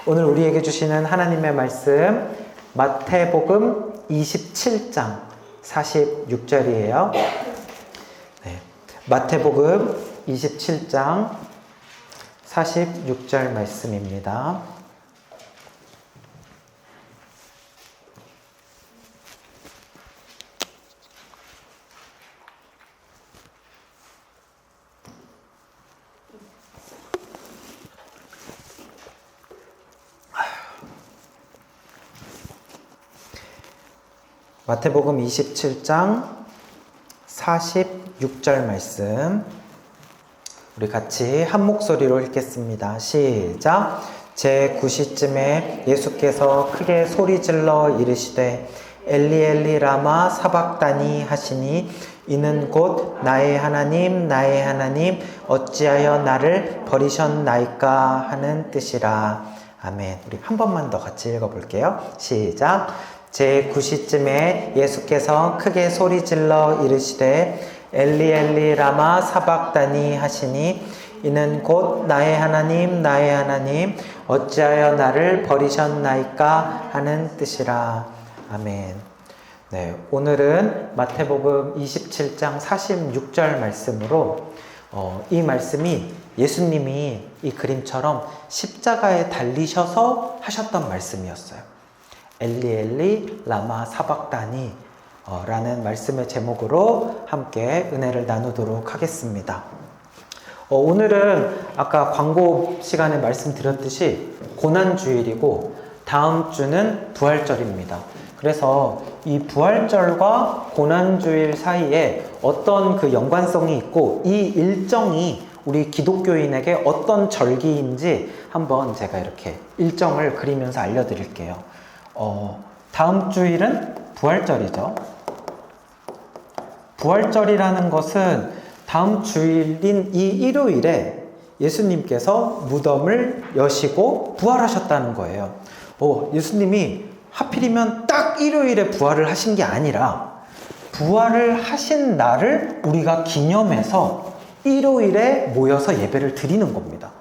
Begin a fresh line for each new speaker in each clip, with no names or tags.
오늘 우리에게 주시는 하나님의 말씀 마태복음 27장 46절이에요. 네, 마태복음 27장 46절 말씀입니다. 마태복음 27장 46절 말씀 우리 같이 한 목소리로 읽겠습니다. 시작! 제9시쯤에 예수께서 크게 소리질러 이르시되 엘리 엘리 라마 사박다니 하시니 이는 곧 나의 하나님 나의 하나님 어찌하여 나를 버리셨나이까 하는 뜻이라. 아멘. 우리 한 번만 더 같이 읽어볼게요. 시작! 제9시쯤에 예수께서 크게 소리질러 이르시되 엘리 엘리 라마 사박다니 하시니 이는 곧 나의 하나님 나의 하나님 어찌하여 나를 버리셨나이까 하는 뜻이라. 아멘. 네, 오늘은 마태복음 27장 46절 말씀으로 이 말씀이 예수님이 이 그림처럼 십자가에 달리셔서 하셨던 말씀이었어요. 엘리 엘리 라마 사박다니 라는 말씀의 제목으로 함께 은혜를 나누도록 하겠습니다. 오늘은 아까 광고 시간에 말씀드렸듯이 고난주일이고 다음 주는 부활절입니다. 그래서 이 부활절과 고난주일 사이에 어떤 그 연관성이 있고 이 일정이 우리 기독교인에게 어떤 절기인지 한번 제가 이렇게 일정을 그리면서 알려드릴게요. 다음 주일은 부활절이죠. 부활절이라는 것은 다음 주일인 이 일요일에 예수님께서 무덤을 여시고 부활하셨다는 거예요. 예수님이 하필이면 딱 일요일에 부활을 하신 게 아니라 부활을 하신 날을 우리가 기념해서 일요일에 모여서 예배를 드리는 겁니다.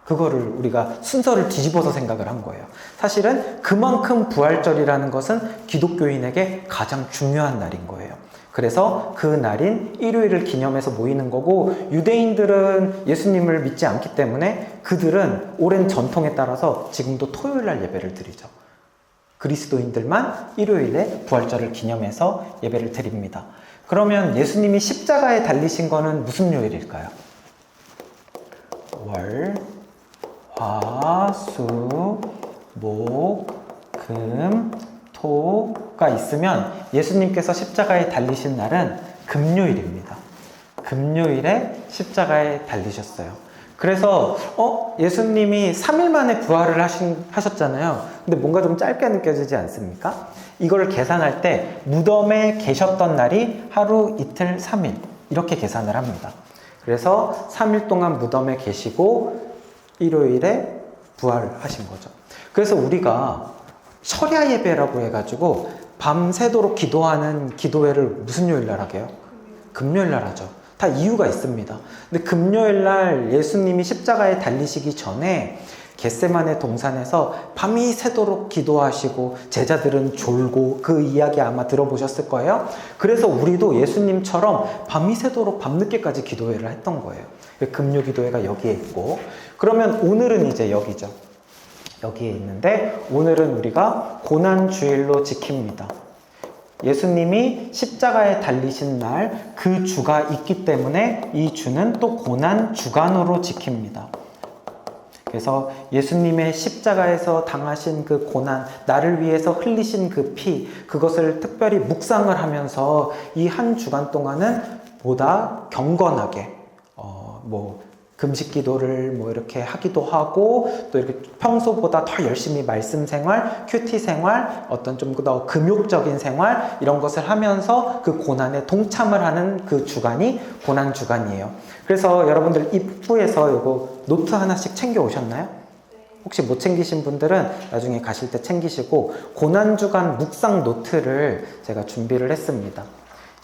그거를 우리가 순서를 뒤집어서 생각을 한 거예요. 사실은 그만큼 부활절이라는 것은 기독교인에게 가장 중요한 날인 거예요. 그래서 그 날인 일요일을 기념해서 모이는 거고, 유대인들은 예수님을 믿지 않기 때문에 그들은 오랜 전통에 따라서 지금도 토요일 날 예배를 드리죠. 그리스도인들만 일요일에 부활절을 기념해서 예배를 드립니다. 그러면 예수님이 십자가에 달리신 거는 무슨 요일일까요? 월, 화, 수, 목, 금, 토가 있으면 예수님께서 십자가에 달리신 날은 금요일입니다. 금요일에 십자가에 달리셨어요. 그래서 예수님이 3일 만에 부활을 하셨잖아요. 근데 뭔가 좀 짧게 느껴지지 않습니까? 이걸 계산할 때 무덤에 계셨던 날이 하루, 이틀, 3일 이렇게 계산을 합니다. 그래서 3일 동안 무덤에 계시고 일요일에 부활하신 거죠. 그래서 우리가 철야 예배라고 해가지고 밤새도록 기도하는 기도회를 무슨 요일 날 하게요? 금요일 날 하죠. 다 이유가 있습니다. 근데 금요일 날 예수님이 십자가에 달리시기 전에 겟세마네 동산에서 밤이 새도록 기도하시고 제자들은 졸고 그 이야기 아마 들어보셨을 거예요. 그래서 우리도 예수님처럼 밤이 새도록 밤늦게까지 기도회를 했던 거예요. 금요 기도회가 여기에 있고, 그러면 오늘은 이제 여기죠. 여기에 있는데 오늘은 우리가 고난주일로 지킵니다. 예수님이 십자가에 달리신 날 그 주가 있기 때문에 이 주는 또 고난주간으로 지킵니다. 그래서 예수님의 십자가에서 당하신 그 고난, 나를 위해서 흘리신 그 피, 그것을 특별히 묵상을 하면서 이 한 주간 동안은 보다 경건하게 금식 기도를 이렇게 하기도 하고, 또 이렇게 평소보다 더 열심히 말씀 생활, 큐티 생활, 어떤 좀 더 금욕적인 생활, 이런 것을 하면서 그 고난에 동참을 하는 그 주간이 고난 주간이에요. 그래서 여러분들 입구에서 이거 노트 하나씩 챙겨 오셨나요? 혹시 못 챙기신 분들은 나중에 가실 때 챙기시고, 고난 주간 묵상 노트를 제가 준비를 했습니다.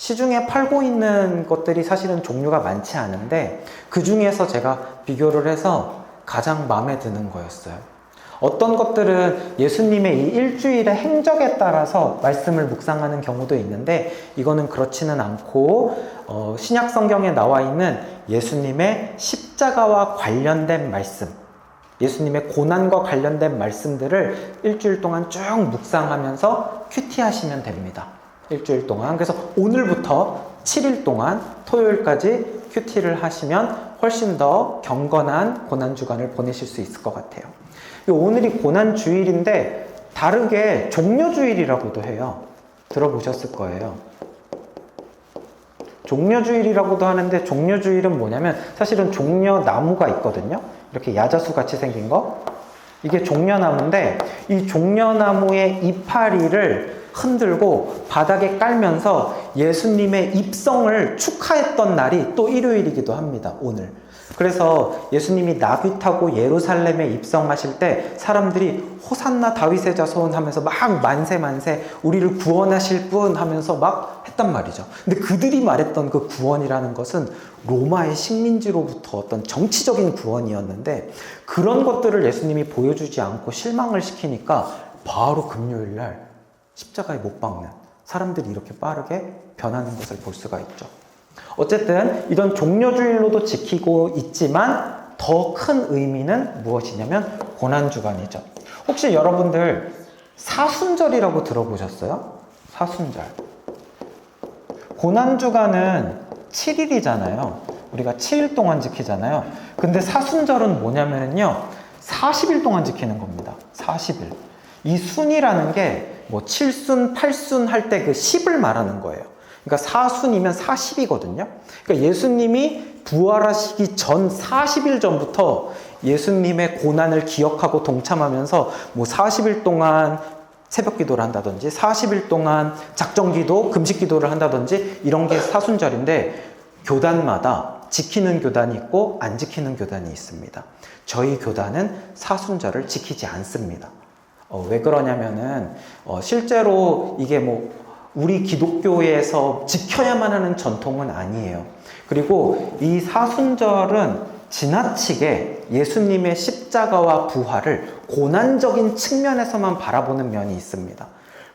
시중에 팔고 있는 것들이 사실은 종류가 많지 않은데 그 중에서 제가 비교를 해서 가장 마음에 드는 거였어요. 어떤 것들은 예수님의 이 일주일의 행적에 따라서 말씀을 묵상하는 경우도 있는데 이거는 그렇지는 않고 신약 성경에 나와 있는 예수님의 십자가와 관련된 말씀, 예수님의 고난과 관련된 말씀들을 일주일 동안 쭉 묵상하면서 큐티하시면 됩니다. 일주일 동안. 그래서 오늘부터 7일 동안 토요일까지 큐티를 하시면 훨씬 더 경건한 고난주간을 보내실 수 있을 것 같아요. 오늘이 고난주일인데 다르게 종려주일이라고도 해요. 들어보셨을 거예요. 종려주일이라고도 하는데 종려주일은 뭐냐면 사실은 종려나무가 있거든요. 이렇게 야자수 같이 생긴 거. 이게 종려나무인데 이 종려나무의 이파리를 흔들고 바닥에 깔면서 예수님의 입성을 축하했던 날이 또 일요일이기도 합니다. 오늘. 그래서 예수님이 나귀 타고 예루살렘에 입성하실 때 사람들이 호산나 다윗의 자손 하면서 막 만세 만세 우리를 구원하실 분 하면서 막 했단 말이죠. 근데 그들이 말했던 그 구원이라는 것은 로마의 식민지로부터 어떤 정치적인 구원이었는데 그런 것들을 예수님이 보여주지 않고 실망을 시키니까 바로 금요일 날 십자가에 못 박는 사람들이 이렇게 빠르게 변하는 것을 볼 수가 있죠. 어쨌든 이런 종려주일로도 지키고 있지만 더 큰 의미는 무엇이냐면 고난주간이죠. 혹시 여러분들 사순절이라고 들어보셨어요? 사순절. 고난주간은 7일이잖아요. 우리가 7일 동안 지키잖아요. 근데 사순절은 뭐냐면요 40일 동안 지키는 겁니다. 40일. 이 순이라는 게 뭐 7순, 8순 할 때 그 10을 말하는 거예요. 그러니까 4순이면 40이거든요. 그러니까 예수님이 부활하시기 전 40일 전부터 예수님의 고난을 기억하고 동참하면서 뭐 40일 동안 새벽 기도를 한다든지 40일 동안 작정 기도, 금식 기도를 한다든지 이런 게 사순절인데 교단마다 지키는 교단이 있고 안 지키는 교단이 있습니다. 저희 교단은 사순절을 지키지 않습니다. 왜 그러냐면은 실제로 이게 뭐 우리 기독교에서 지켜야만 하는 전통은 아니에요. 그리고 이 사순절은 지나치게 예수님의 십자가와 부활을 고난적인 측면에서만 바라보는 면이 있습니다.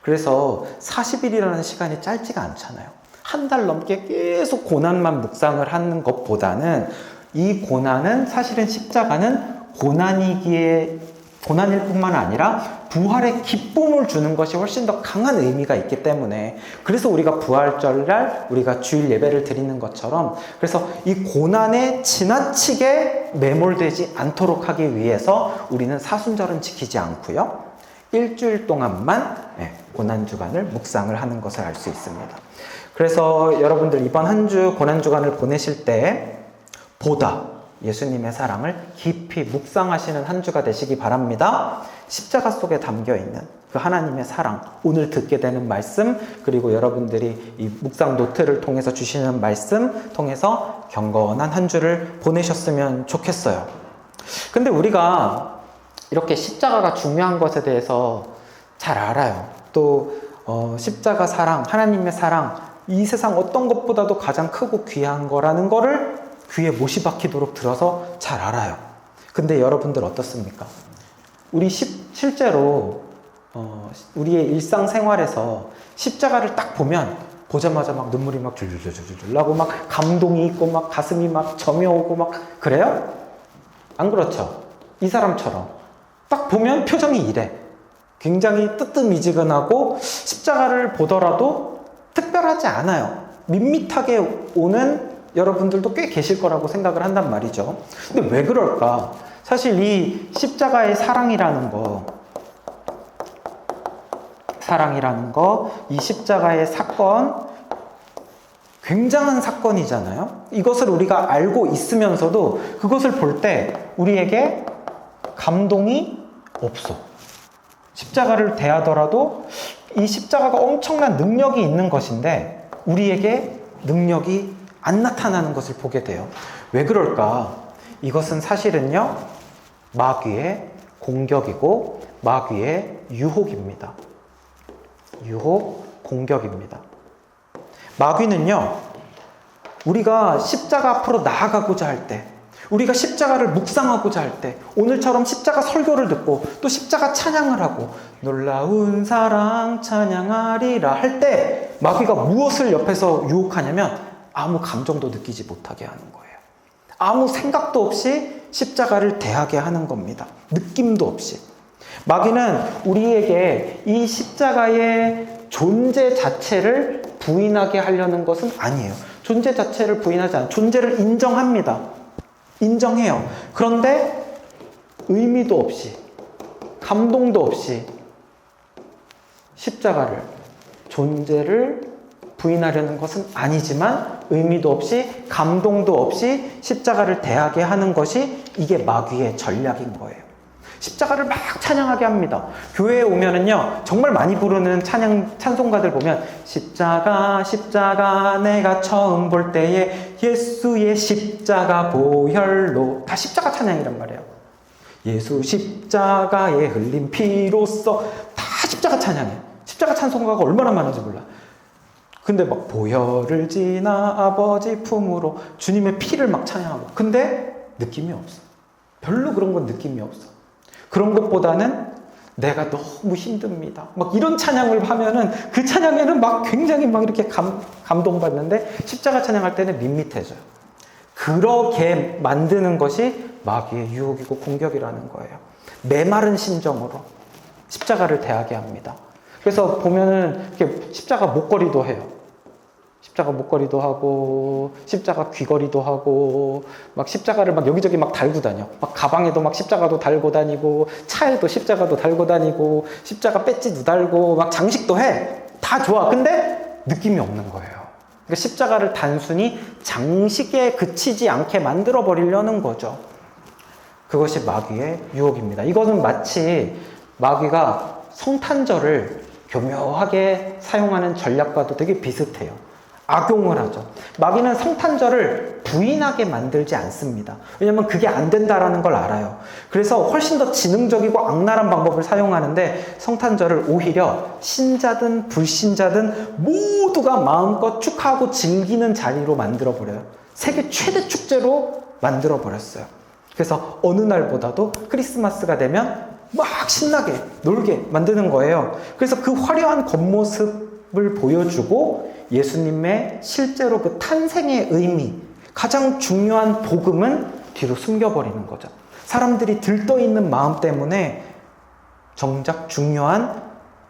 그래서 40일이라는 시간이 짧지가 않잖아요. 한 달 넘게 계속 고난만 묵상을 하는 것보다는 이 고난은 사실은 십자가는 고난일 뿐만 아니라 부활의 기쁨을 주는 것이 훨씬 더 강한 의미가 있기 때문에 그래서 우리가 부활절날 우리가 주일 예배를 드리는 것처럼 그래서 이 고난에 지나치게 매몰되지 않도록 하기 위해서 우리는 사순절은 지키지 않고요. 일주일 동안만 고난주간을 묵상을 하는 것을 알 수 있습니다. 그래서 여러분들 이번 한 주 고난주간을 보내실 때 보다 예수님의 사랑을 깊이 묵상하시는 한 주가 되시기 바랍니다. 십자가 속에 담겨있는 그 하나님의 사랑, 오늘 듣게 되는 말씀, 그리고 여러분들이 이 묵상 노트를 통해서 주시는 말씀 통해서 경건한 한 주를 보내셨으면 좋겠어요. 근데 우리가 이렇게 십자가가 중요한 것에 대해서 잘 알아요. 또 십자가 사랑, 하나님의 사랑, 이 세상 어떤 것보다도 가장 크고 귀한 거라는 거를 귀에 못이 박히도록 들어서 잘 알아요. 근데 여러분들 어떻습니까? 우리 실제로 우리의 일상생활에서 십자가를 딱 보면 보자마자 막 눈물이 막 줄줄줄줄 나고 막 감동이 있고 막 가슴이 막 저며오고 막 그래요? 안 그렇죠? 이 사람처럼 딱 보면 표정이 이래. 굉장히 뜨뜻미지근하고 십자가를 보더라도 특별하지 않아요. 밋밋하게 오는 여러분들도 꽤 계실 거라고 생각을 한단 말이죠. 근데 왜 그럴까? 사실 이 십자가의 사랑이라는 거, 이 십자가의 사건, 굉장한 사건이잖아요. 이것을 우리가 알고 있으면서도 그것을 볼 때 우리에게 감동이 없어. 십자가를 대하더라도 이 십자가가 엄청난 능력이 있는 것인데 우리에게 능력이 안 나타나는 것을 보게 돼요. 왜 그럴까? 이것은 사실은요, 마귀의 공격이고 마귀의 유혹입니다. 유혹, 공격입니다. 마귀는요, 우리가 십자가 앞으로 나아가고자 할 때, 우리가 십자가를 묵상하고자 할 때, 오늘처럼 십자가 설교를 듣고 또 십자가 찬양을 하고 놀라운 사랑 찬양하리라 할 때 마귀가 무엇을 옆에서 유혹하냐면 아무 감정도 느끼지 못하게 하는 거예요. 아무 생각도 없이 십자가를 대하게 하는 겁니다. 느낌도 없이. 마귀는 우리에게 이 십자가의 존재 자체를 부인하게 하려는 것은 아니에요. 존재 자체를 부인하지 않아요. 존재를 인정합니다. 인정해요. 그런데 의미도 없이, 감동도 없이 십자가를, 존재를 부인하려는 것은 아니지만 의미도 없이, 감동도 없이 십자가를 대하게 하는 것이 이게 마귀의 전략인 거예요. 십자가를 막 찬양하게 합니다. 교회에 오면은요, 정말 많이 부르는 찬송가들 보면 십자가 십자가 내가 처음 볼 때에 예수의 십자가 보혈로, 다 십자가 찬양이란 말이에요. 예수 십자가에 흘린 피로써, 다 십자가 찬양이에요. 십자가 찬송가가 얼마나 많은지 몰라. 근데 막 보혈을 지나 아버지 품으로 주님의 피를 막 찬양하고, 근데 느낌이 없어. 별로 그런 건 느낌이 없어. 그런 것보다는 내가 너무 힘듭니다. 막 이런 찬양을 하면은 그 찬양에는 막 굉장히 막 이렇게 감동받는데 십자가 찬양할 때는 밋밋해져요. 그렇게 만드는 것이 마귀의 유혹이고 공격이라는 거예요. 메마른 심정으로 십자가를 대하게 합니다. 그래서 보면은 이렇게 십자가 목걸이도 해요. 십자가 목걸이도 하고, 십자가 귀걸이도 하고, 막 십자가를 막 여기저기 막 달고 다녀. 막 가방에도 막 십자가도 달고 다니고, 차에도 십자가도 달고 다니고, 십자가 배지도 달고, 막 장식도 해. 다 좋아. 근데 느낌이 없는 거예요. 그러니까 십자가를 단순히 장식에 그치지 않게 만들어 버리려는 거죠. 그것이 마귀의 유혹입니다. 이것은 마치 마귀가 성탄절을 교묘하게 사용하는 전략과도 되게 비슷해요. 악용을 하죠. 마귀는 성탄절을 부인하게 만들지 않습니다. 왜냐하면 그게 안 된다라는 걸 알아요. 그래서 훨씬 더 지능적이고 악랄한 방법을 사용하는데 성탄절을 오히려 신자든 불신자든 모두가 마음껏 축하하고 즐기는 자리로 만들어버려요. 세계 최대 축제로 만들어버렸어요. 그래서 어느 날보다도 크리스마스가 되면 막 신나게 놀게 만드는 거예요. 그래서 그 화려한 겉모습을 보여주고 예수님의 실제로 그 탄생의 의미, 가장 중요한 복음은 뒤로 숨겨버리는 거죠. 사람들이 들떠있는 마음 때문에 정작 중요한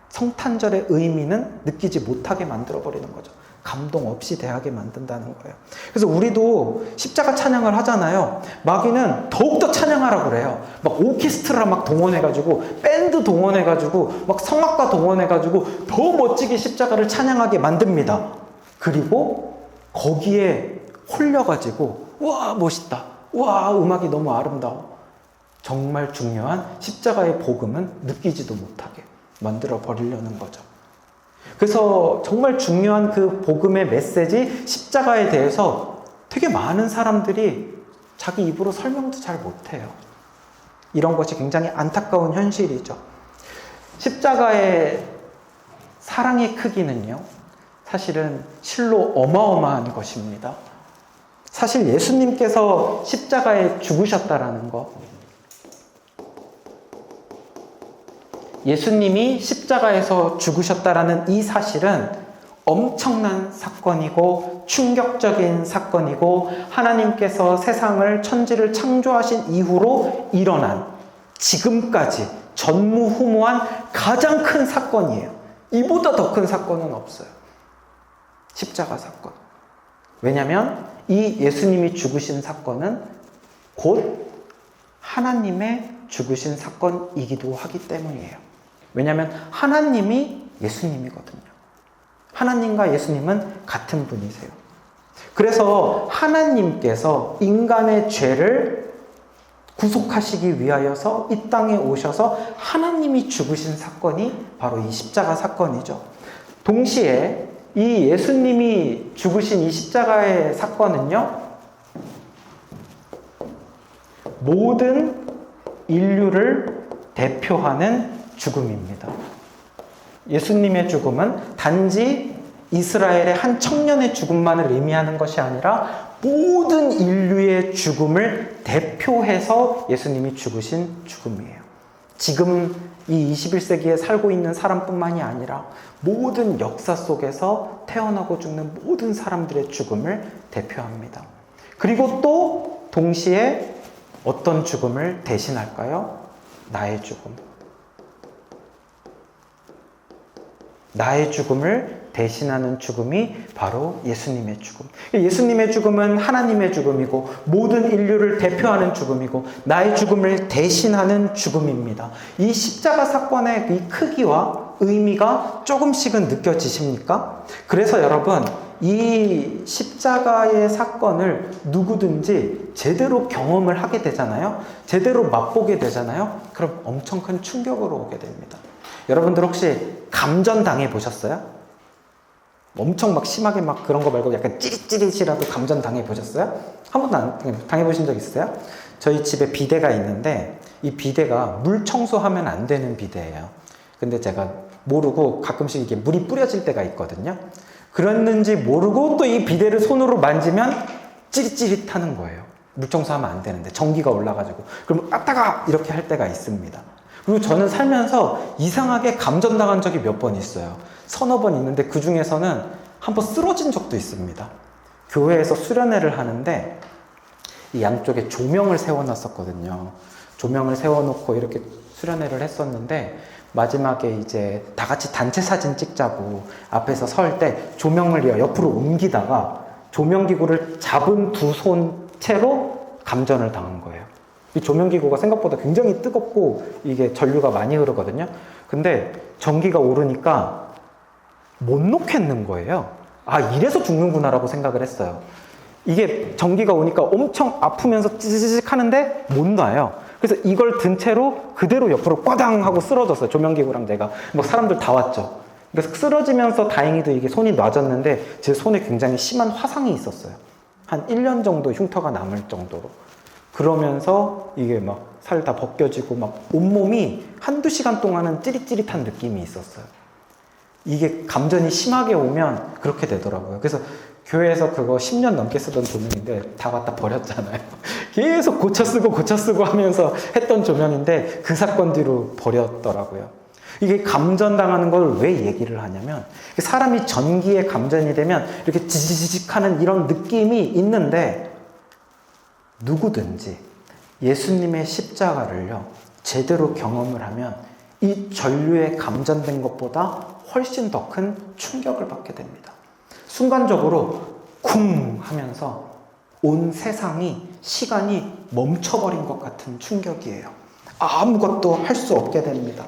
성탄절의 의미는 느끼지 못하게 만들어버리는 거죠. 감동 없이 대하게 만든다는 거예요. 그래서 우리도 십자가 찬양을 하잖아요. 마귀는 더욱더 찬양하라고 그래요. 막 오케스트라 막 동원해가지고, 밴드 동원해가지고, 막 성악가 동원해가지고 더 멋지게 십자가를 찬양하게 만듭니다. 그리고 거기에 홀려가지고, 와 멋있다, 와 음악이 너무 아름다워, 정말 중요한 십자가의 복음은 느끼지도 못하게 만들어 버리려는 거죠. 그래서 정말 중요한 그 복음의 메시지, 십자가에 대해서 되게 많은 사람들이 자기 입으로 설명도 잘 못해요. 이런 것이 굉장히 안타까운 현실이죠. 십자가의 사랑의 크기는요, 사실은 실로 어마어마한 것입니다. 사실 예수님께서 십자가에 죽으셨다라는 것, 예수님이 십자가에서 죽으셨다라는 이 사실은 엄청난 사건이고 충격적인 사건이고, 하나님께서 세상을, 천지를 창조하신 이후로 일어난, 지금까지 전무후무한 가장 큰 사건이에요. 이보다 더 큰 사건은 없어요. 십자가 사건. 왜냐하면 이 예수님이 죽으신 사건은 곧 하나님의 죽으신 사건이기도 하기 때문이에요. 왜냐하면 하나님이 예수님이거든요. 하나님과 예수님은 같은 분이세요. 그래서 하나님께서 인간의 죄를 구속하시기 위하여서 이 땅에 오셔서 하나님이 죽으신 사건이 바로 이 십자가 사건이죠. 동시에 이 예수님이 죽으신 이 십자가의 사건은요, 모든 인류를 대표하는 죽음입니다. 예수님의 죽음은 단지 이스라엘의 한 청년의 죽음만을 의미하는 것이 아니라 모든 인류의 죽음을 대표해서 예수님이 죽으신 죽음이에요. 지금 이 21세기에 살고 있는 사람뿐만이 아니라 모든 역사 속에서 태어나고 죽는 모든 사람들의 죽음을 대표합니다. 그리고 또 동시에 어떤 죽음을 대신할까요? 나의 죽음. 나의 죽음을 대신하는 죽음이 바로 예수님의 죽음. 예수님의 죽음은 하나님의 죽음이고 모든 인류를 대표하는 죽음이고 나의 죽음을 대신하는 죽음입니다. 이 십자가 사건의 이 크기와 의미가 조금씩은 느껴지십니까? 그래서 여러분, 이 십자가의 사건을 누구든지 제대로 경험을 하게 되잖아요. 제대로 맛보게 되잖아요. 그럼 엄청 큰 충격으로 오게 됩니다. 여러분들 혹시 감전 당해 보셨어요? 엄청 막 심하게 막 그런 거 말고 약간 찌릿찌릿이라도 감전 당해 보셨어요? 한 번도 안 당해 보신 적 있어요? 저희 집에 비데가 있는데 이 비데가 물 청소하면 안 되는 비데예요. 근데 제가 모르고 가끔씩 이게 물이 뿌려질 때가 있거든요. 그랬는지 모르고 또 이 비데를 손으로 만지면 찌릿찌릿하는 거예요. 물 청소하면 안 되는데 전기가 올라가지고 그럼 아따가 이렇게 할 때가 있습니다. 그리고 저는 살면서 이상하게 감전당한 적이 몇 번 있어요. 서너 번 있는데 그 중에서는 한 번 쓰러진 적도 있습니다. 교회에서 수련회를 하는데 이 양쪽에 조명을 세워놨었거든요. 조명을 세워놓고 이렇게 수련회를 했었는데 마지막에 이제 다 같이 단체 사진 찍자고 앞에서 설 때 조명을 옆으로 옮기다가 조명기구를 잡은 두 손 채로 감전을 당한 거예요. 이 조명기구가 생각보다 굉장히 뜨겁고 이게 전류가 많이 흐르거든요. 근데 전기가 오르니까 못 놓겠는 거예요. 아, 이래서 죽는구나라고 생각을 했어요. 이게 전기가 오니까 엄청 아프면서 찌직찌직 하는데 못 놔요. 그래서 이걸 든 채로 그대로 옆으로 꽈당 하고 쓰러졌어요. 조명기구랑 내가. 막 사람들 다 왔죠. 그래서 쓰러지면서 다행히도 이게 손이 놔졌는데 제 손에 굉장히 심한 화상이 있었어요. 한 1년 정도 흉터가 남을 정도로. 그러면서 이게 막 살 다 벗겨지고 막 온몸이 한두 시간 동안은 찌릿찌릿한 느낌이 있었어요. 이게 감전이 심하게 오면 그렇게 되더라고요. 그래서 교회에서 그거 10년 넘게 쓰던 조명인데 다 갖다 버렸잖아요. 계속 고쳐 쓰고 하면서 했던 조명인데 그 사건 뒤로 버렸더라고요. 이게 감전당하는 걸 왜 얘기를 하냐면 사람이 전기에 감전이 되면 이렇게 지지직 하는 이런 느낌이 있는데 누구든지 예수님의 십자가를요 제대로 경험을 하면 이 전류에 감전된 것보다 훨씬 더 큰 충격을 받게 됩니다. 순간적으로 쿵 하면서 온 세상이 시간이 멈춰버린 것 같은 충격이에요. 아무것도 할 수 없게 됩니다.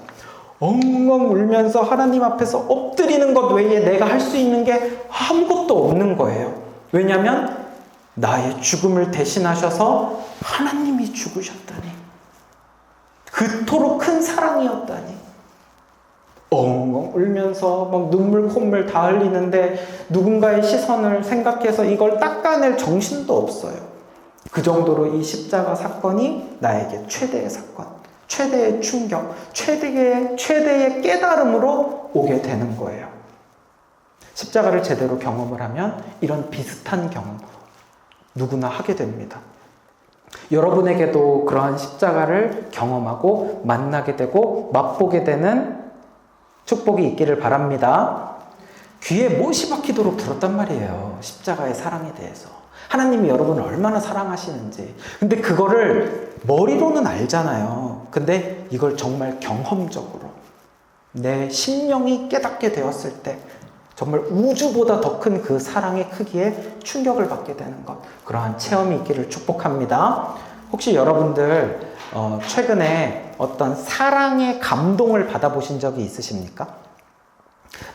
엉엉 울면서 하나님 앞에서 엎드리는 것 외에 내가 할 수 있는 게 아무것도 없는 거예요. 왜냐하면 나의 죽음을 대신하셔서 하나님이 죽으셨다니, 그토록 큰 사랑이었다니. 엉엉 울면서 막 눈물 콧물 다 흘리는데 누군가의 시선을 생각해서 이걸 닦아낼 정신도 없어요. 그 정도로 이 십자가 사건이 나에게 최대의 사건, 최대의 충격, 최대의 깨달음으로 오게 되는 거예요. 십자가를 제대로 경험을 하면 이런 비슷한 경험 누구나 하게 됩니다. 여러분에게도 그러한 십자가를 경험하고 만나게 되고 맛보게 되는 축복이 있기를 바랍니다. 귀에 못이 박히도록 들었단 말이에요. 십자가의 사랑에 대해서. 하나님이 여러분을 얼마나 사랑하시는지. 근데 그거를 머리로는 알잖아요. 근데 이걸 정말 경험적으로 내 심령이 깨닫게 되었을 때 정말 우주보다 더 큰 그 사랑의 크기에 충격을 받게 되는 것, 그러한 체험이 있기를 축복합니다. 혹시 여러분들 최근에 어떤 사랑의 감동을 받아보신 적이 있으십니까?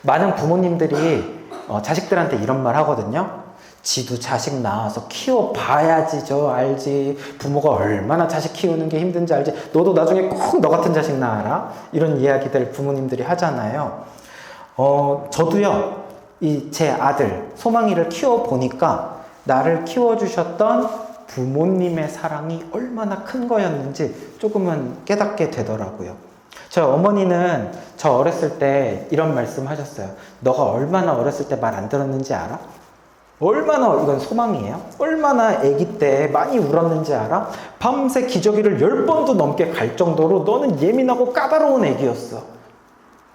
많은 부모님들이 자식들한테 이런 말 하거든요. 지도 자식 낳아서 키워봐야지 저 알지. 부모가 얼마나 자식 키우는 게 힘든지 알지. 너도 나중에 꼭 너 같은 자식 낳아라. 이런 이야기들 부모님들이 하잖아요. 저도요, 제 아들, 소망이를 키워보니까 나를 키워주셨던 부모님의 사랑이 얼마나 큰 거였는지 조금은 깨닫게 되더라고요. 저희 어머니는 저 어렸을 때 이런 말씀 하셨어요. 너가 얼마나 어렸을 때 말 안 들었는지 알아? 얼마나, 이건 소망이에요. 얼마나 아기 때 많이 울었는지 알아? 밤새 기저귀를 10번도 넘게 갈 정도로 너는 예민하고 까다로운 아기였어.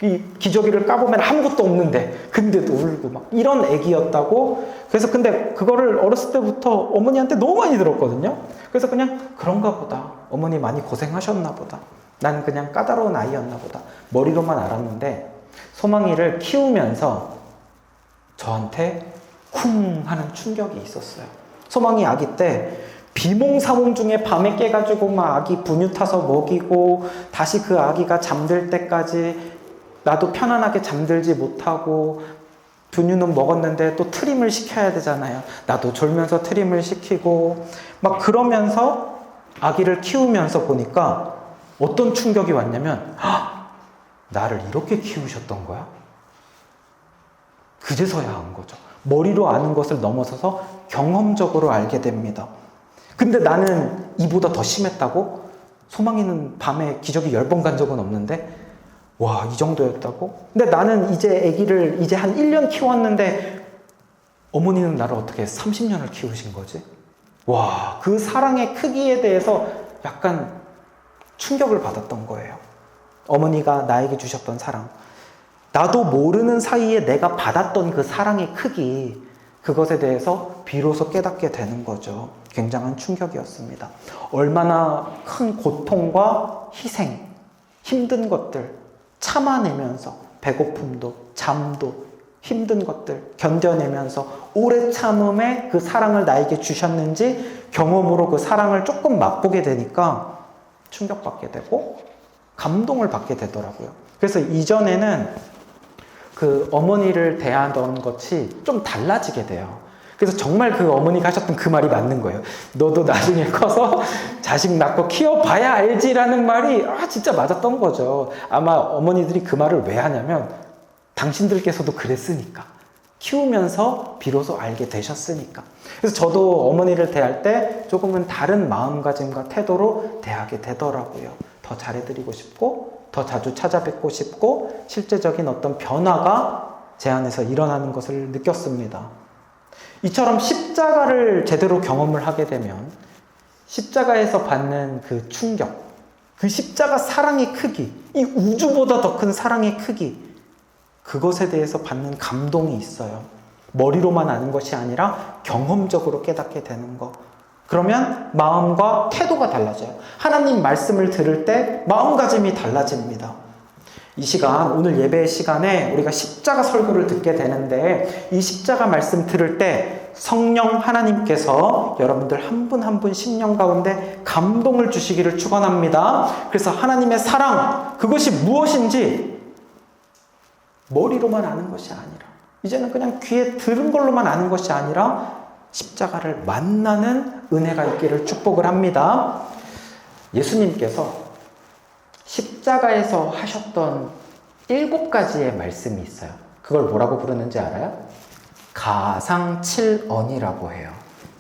이 기저귀를 까보면 아무것도 없는데 근데도 울고 막 이런 아기였다고. 그래서 근데 그거를 어렸을 때부터 어머니한테 너무 많이 들었거든요. 그래서 그냥 그런가 보다, 어머니 많이 고생하셨나 보다, 난 그냥 까다로운 아이였나 보다, 머리로만 알았는데 소망이를 키우면서 저한테 쿵 하는 충격이 있었어요. 소망이 아기 때 비몽사몽 중에 밤에 깨가지고 막 아기 분유 타서 먹이고 다시 그 아기가 잠들 때까지 나도 편안하게 잠들지 못하고, 분유는 먹었는데 또 트림을 시켜야 되잖아요. 나도 졸면서 트림을 시키고 막 그러면서 아기를 키우면서 보니까 어떤 충격이 왔냐면, 나를 이렇게 키우셨던 거야? 그제서야 한 거죠. 머리로 아는 것을 넘어서서 경험적으로 알게 됩니다. 근데 나는 이보다 더 심했다고? 소망이는 밤에 기저귀 10번 간 적은 없는데 와, 이 정도였다고? 근데 나는 이제 아기를 이제 한 1년 키웠는데 어머니는 나를 어떻게 30년을 키우신 거지? 와, 그 사랑의 크기에 대해서 약간 충격을 받았던 거예요. 어머니가 나에게 주셨던 사랑, 나도 모르는 사이에 내가 받았던 그 사랑의 크기, 그것에 대해서 비로소 깨닫게 되는 거죠. 굉장한 충격이었습니다. 얼마나 큰 고통과 희생, 힘든 것들 참아내면서, 배고픔도 잠도 힘든 것들 견뎌내면서 오래 참음에 그 사랑을 나에게 주셨는지 경험으로 그 사랑을 조금 맛보게 되니까 충격받게 되고 감동을 받게 되더라고요. 그래서 이전에는 그 어머니를 대하던 것이 좀 달라지게 돼요. 그래서 정말 그 어머니가 하셨던 그 말이 맞는 거예요. 너도 나중에 커서 자식 낳고 키워봐야 알지라는 말이 진짜 맞았던 거죠. 아마 어머니들이 그 말을 왜 하냐면 당신들께서도 그랬으니까, 키우면서 비로소 알게 되셨으니까. 그래서 저도 어머니를 대할 때 조금은 다른 마음가짐과 태도로 대하게 되더라고요. 더 잘해드리고 싶고 더 자주 찾아뵙고 싶고 실제적인 어떤 변화가 제 안에서 일어나는 것을 느꼈습니다. 이처럼 십자가를 제대로 경험을 하게 되면 십자가에서 받는 그 충격, 그 십자가 사랑의 크기, 이 우주보다 더 큰 사랑의 크기, 그것에 대해서 받는 감동이 있어요. 머리로만 아는 것이 아니라 경험적으로 깨닫게 되는 것. 그러면 마음과 태도가 달라져요. 하나님 말씀을 들을 때 마음가짐이 달라집니다. 이 시간, 오늘 예배 시간에 우리가 십자가 설교를 듣게 되는데, 이 십자가 말씀 들을 때 성령 하나님께서 여러분들 한 분 한 분 심령 가운데 감동을 주시기를 축원합니다. 그래서 하나님의 사랑, 그것이 무엇인지 머리로만 아는 것이 아니라, 이제는 그냥 귀에 들은 걸로만 아는 것이 아니라 십자가를 만나는 은혜가 있기를 축복을 합니다. 예수님께서 십자가에서 하셨던 7가지의 말씀이 있어요. 그걸 뭐라고 부르는지 알아요? 가상칠언이라고 해요.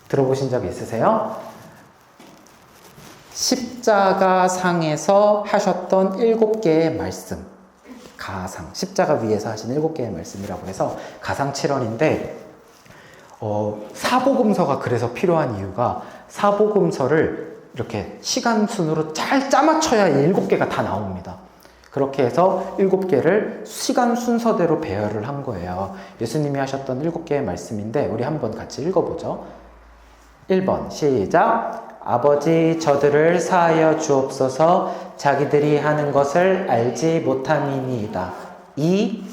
들어보신 적 있으세요? 십자가상에서 하셨던 7개의 말씀, 가상, 십자가 위에서 하신 7개의 말씀이라고 해서 가상칠언인데, 사복음서가 그래서 필요한 이유가, 사복음서를 이렇게 시간 순으로 잘 짜맞춰야 7개가 다 나옵니다. 그렇게 해서 7개를 시간 순서대로 배열을 한 거예요. 예수님이 하셨던 7개의 말씀인데 우리 한번 같이 읽어보죠. 1번 시작. 아버지, 저들을 사하여 주옵소서. 자기들이 하는 것을 알지 못함이니이다. 2.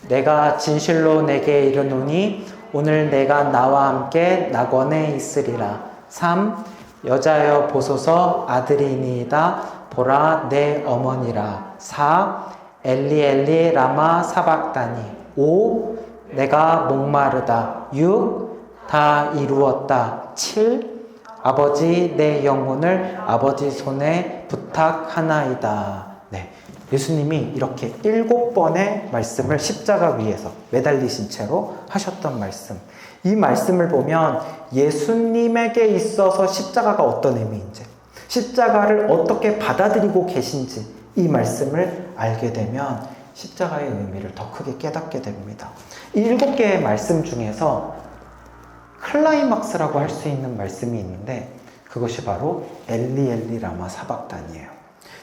내가 진실로 내게 이르노니 오늘 내가 나와 함께 낙원에 있으리라. 3. 여자여 보소서, 아들이니이다. 보라 내 어머니라. 4. 엘리 엘리 라마 사박다니. 5. 내가 목마르다. 6. 다 이루었다. 7. 아버지, 내 영혼을 아버지 손에 부탁하나이다. 네, 예수님이 이렇게 7번의 말씀을 십자가 위에서 매달리신 채로 하셨던 말씀. 이 말씀을 보면 예수님에게 있어서 십자가가 어떤 의미인지, 십자가를 어떻게 받아들이고 계신지, 이 말씀을 알게 되면 십자가의 의미를 더 크게 깨닫게 됩니다. 이 7개의 말씀 중에서 클라이막스라고 할 수 있는 말씀이 있는데 그것이 바로 엘리 엘리 라마 사박단이에요.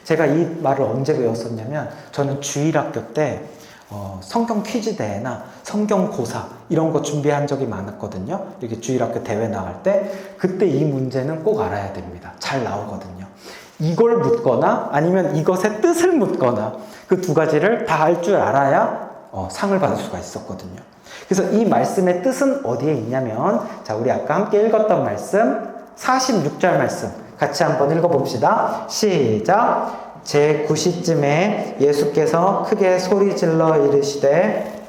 제가 이 말을 언제 배웠었냐면 저는 주일학교 때 성경 퀴즈 대회나 성경 고사 이런 거 준비한 적이 많았거든요. 이렇게 주일학교 대회 나갈 때 그때 이 문제는 꼭 알아야 됩니다. 잘 나오거든요. 이걸 묻거나 아니면 이것의 뜻을 묻거나 그 두 가지를 다 할 줄 알아야 상을 받을 수가 있었거든요. 그래서 이 말씀의 뜻은 어디에 있냐면 자, 우리 아까 함께 읽었던 말씀 46절 말씀 같이 한번 읽어봅시다. 시작! 제9시쯤에 예수께서 크게 소리질러 이르시되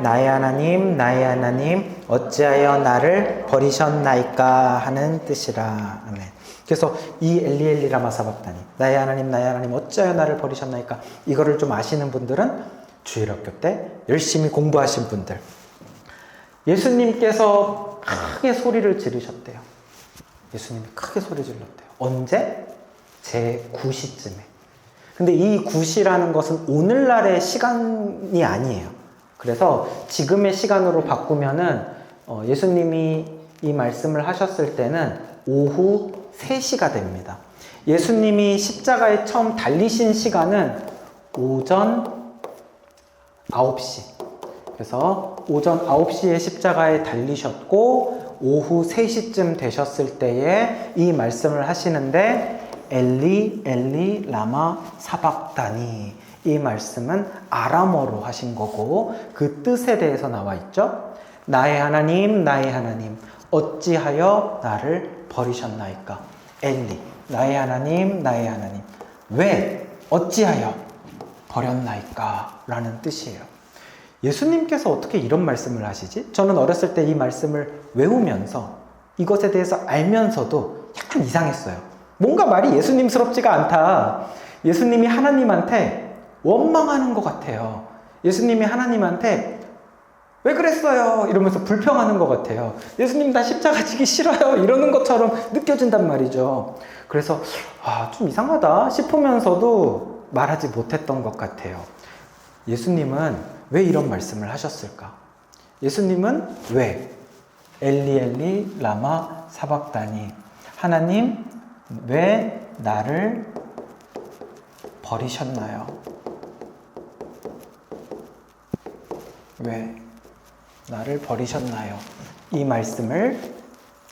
나의 하나님 나의 하나님 어찌하여 나를 버리셨나이까 하는 뜻이라. 아멘. 그래서 이 엘리 엘리 라마 사박다니 나의 하나님 어찌하여 나를 버리셨나이까 이거를 좀 아시는 분들은 주일학교 때 열심히 공부하신 분들 예수님께서 크게 소리를 지르셨대요. 예수님이 크게 소리 질렀대요. 언제? 제9시쯤에. 근데 이 9시라는 것은 오늘날의 시간이 아니에요. 그래서 지금의 시간으로 바꾸면은 예수님이 이 말씀을 하셨을 때는 오후 3시가 됩니다. 예수님이 십자가에 처음 달리신 시간은 오전 9시. 그래서 오전 9시에 십자가에 달리셨고 오후 3시쯤 되셨을 때에 이 말씀을 하시는데 엘리 엘리 라마 사박다니 이 말씀은 아람어로 하신 거고 그 뜻에 대해서 나와 있죠. 나의 하나님 어찌하여 나를 버리셨나이까. 엘리 나의 하나님 왜 어찌하여 버렸나이까 라는 뜻이에요. 예수님께서 어떻게 이런 말씀을 하시지? 저는 어렸을 때 이 말씀을 외우면서 이것에 대해서 알면서도 약간 이상했어요. 뭔가 말이 예수님스럽지가 않다. 예수님이 하나님한테 원망하는 것 같아요. 예수님이 하나님한테 왜 그랬어요? 이러면서 불평하는 것 같아요. 예수님 나 십자가 지기 싫어요. 이러는 것처럼 느껴진단 말이죠. 그래서 좀 이상하다 싶으면서도 말하지 못했던 것 같아요. 예수님은 왜 이런 말씀을 하셨을까? 예수님은 왜? 엘리 엘리 라마 사박다니 하나님 왜 나를 버리셨나요? 왜 나를 버리셨나요? 이 말씀을